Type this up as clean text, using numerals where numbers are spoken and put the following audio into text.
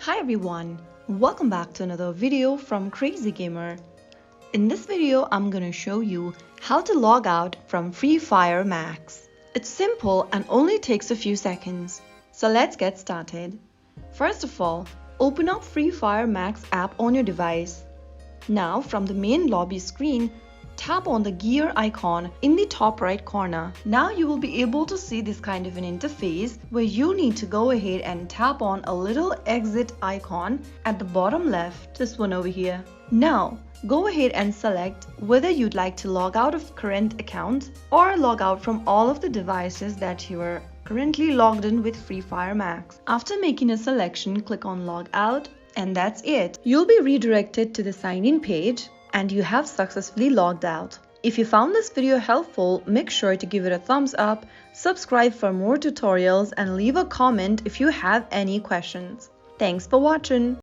Hi everyone, welcome back to another video from Crazy Gamer. In this video, I'm gonna show you how to log out from Free Fire Max. It's simple and only takes a few seconds. So let's get started. First of all, open up Free Fire Max app on your device. Now from the main lobby screen, tap on the gear icon in the top right corner. Now you will be able to see this kind of an interface where you need to go ahead and tap on a little exit icon at the bottom left, this one over here. Now go ahead and select whether you'd like to log out of current account or log out from all of the devices that you are currently logged in with Free Fire Max. After making a selection, click on log out and that's it. You'll be redirected to the sign in page and you have successfully logged out. If you found this video helpful, make sure to give it a thumbs up, subscribe for more tutorials, and leave a comment if you have any questions. Thanks for watching.